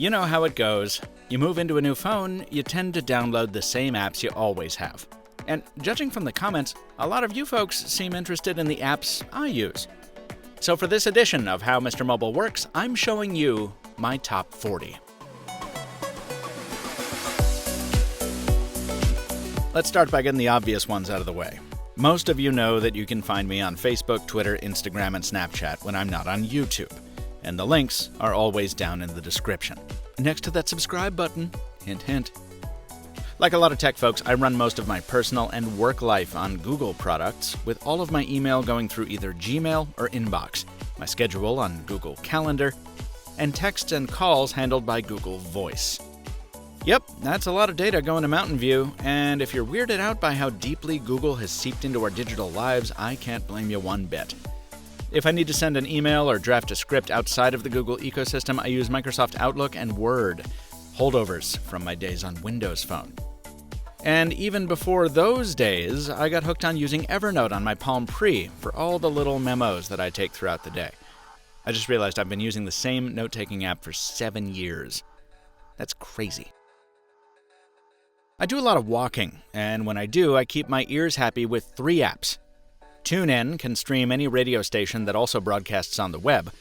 You know how it goes. You move into a new phone, you tend to download the same apps you always have. And judging from the comments, a lot of you folks seem interested in the apps I use. So for this edition of How Mr. Mobile Works, I'm showing you my top 40. Let's start by getting the obvious ones out of the way. Most of you know that you can find me on Facebook, Twitter, Instagram, and Snapchat when I'm not on YouTube. And the links are always down in the description. Next to that subscribe button, hint hint. Like a lot of tech folks, I run most of my personal and work life on Google products, with all of my email going through either Gmail or Inbox, my schedule on Google Calendar, and texts and calls handled by Google Voice. Yep, that's a lot of data going to Mountain View, and if you're weirded out by how deeply Google has seeped into our digital lives, I can't blame you one bit. If I need to send an email or draft a script outside of the Google ecosystem, I use Microsoft Outlook and Word, holdovers from my days on Windows Phone. And even before those days, I got hooked on using EVERNOTE on my Palm Pre for all the little memos that I take throughout the day. I just realized I've been using the same note-taking app for 7 years. That's crazy. I do a lot of walking, and when I do, I keep my ears happy with 3 apps. TuneIn can stream any radio station that also broadcasts on the web.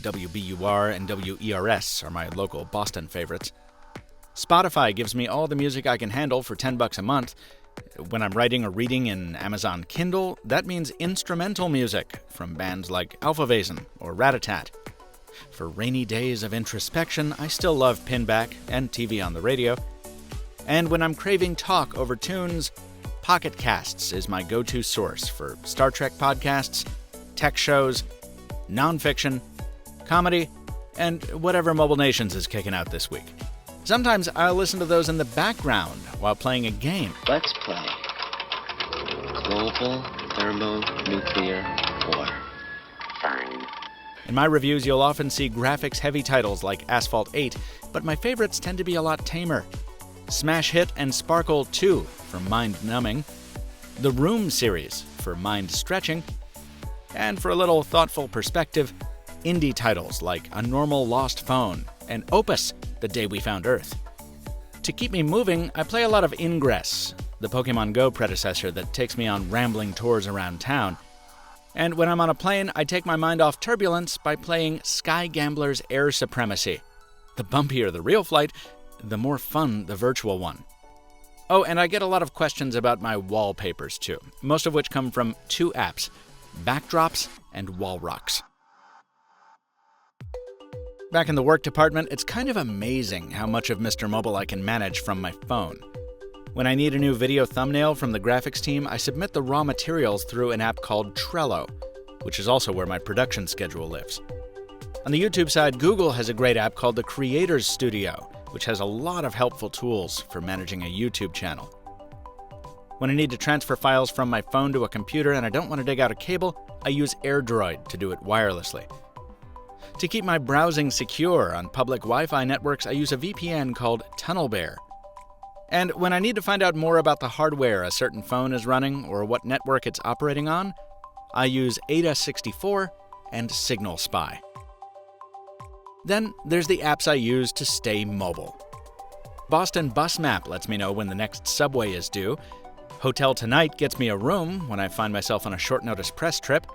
WBUR and WERS are my local Boston favorites. Spotify gives me all the music I can handle for $10 a month. When I'm writing or reading in Amazon Kindle, that means instrumental music from bands like Alphavation or Rat-a-tat. For rainy days of introspection, I still love Pinback and TV on the radio. And when I'm craving talk over tunes, Pocket Casts is my go-to source for Star Trek podcasts, tech shows, nonfiction, comedy, and whatever Mobile Nations is kicking out this week. Sometimes I'll listen to those in the background while playing a game. Let's play Global Thermonuclear War. Fine. In my reviews, you'll often see graphics-heavy titles like Asphalt 8, but my favorites tend to be a lot tamer. Smash Hit and Sparkle 2 for mind-numbing, the Room series for mind-stretching, and for a little thoughtful perspective, indie titles like A Normal Lost Phone and Opus, The Day We Found Earth. To keep me moving, I play a lot of Ingress, the Pokemon Go predecessor that takes me on rambling tours around town. And when I'm on a plane, I take my mind off turbulence by playing Sky Gambler's Air Supremacy. The bumpier the real flight, the more fun the virtual one. Oh, and I get a lot of questions about my wallpapers too, most of which come from 2 apps, Backdrops and Wall Rocks. Back in the work department, it's kind of amazing how much of Mr. Mobile I can manage from my phone. When I need a new video thumbnail from the graphics team, I submit the raw materials through an app called Trello, which is also where my production schedule lives. On the YouTube side, Google has a great app called the Creators Studio, which has a lot of helpful tools for managing a YouTube channel. When I need to transfer files from my phone to a computer and I don't want to dig out a cable, I use AIRDROID to do it wirelessly. To keep my browsing secure on public Wi-Fi networks, I use a VPN called TunnelBear. And when I need to find out more about the hardware a certain phone is running or what network it's operating on, I use ADA64 and Signal Spy. Then there's the apps I use to stay mobile. Boston Bus Map lets me know when the next subway is due. Hotel Tonight gets me a room when I find myself on a short-notice press trip.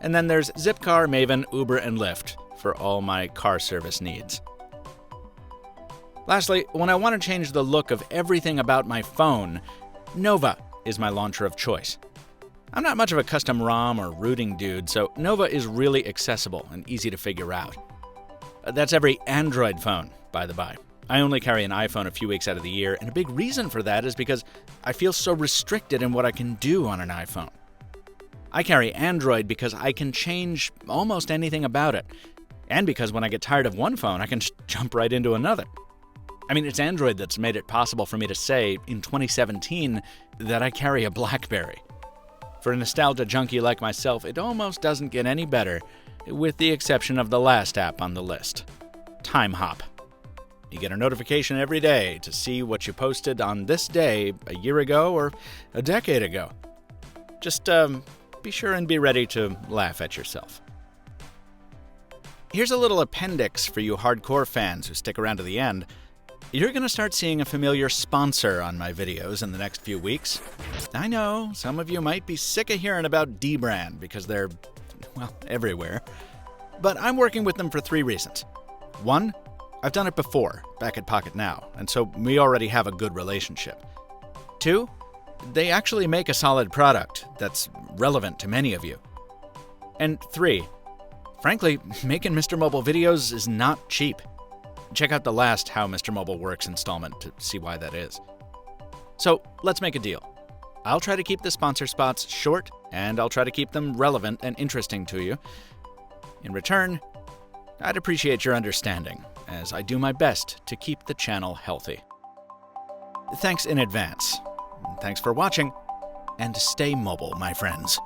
And then there's Zipcar, Maven, Uber, and Lyft for all my car service needs. Lastly, when I want to change the look of everything about my phone, Nova is my launcher of choice. I'm not much of a custom ROM or rooting dude, so Nova is really accessible and easy to figure out. That's every Android phone, by the by. I only carry an iPhone a few weeks out of the year, and a big reason for that is because I feel so restricted in what I can do on an iPhone. I carry Android because I can change almost anything about it, and because when I get tired of one phone, I can jump right into another. I mean, it's Android that's made it possible for me to say, in 2017, that I carry a BlackBerry. For a nostalgia junkie like myself, it almost doesn't get any better, with the exception of the last app on the list, TimeHop. You get a notification every day to see what you posted on this day a year ago or a decade ago. Just be sure and be ready to laugh at yourself. Here's a little appendix for you hardcore fans who stick around to the end. You're going to start seeing a familiar sponsor on my videos in the next few weeks. I know, some of you might be sick of hearing about dbrand because they're, well, everywhere. But I'm working with them for 3 reasons. 1, I've done it before, back at Pocket Now, and so we already have a good relationship. 2, they actually make a solid product that's relevant to many of you. And 3, frankly, making Mr. Mobile videos is not cheap. Check out the last How Mr. Mobile Works installment to see why that is. So let's make a deal. I'll try to keep the sponsor spots short, and I'll try to keep them relevant and interesting to you. In return, I'd appreciate your understanding, as I do my best to keep the channel healthy. Thanks in advance. Thanks for watching, and stay mobile, my friends.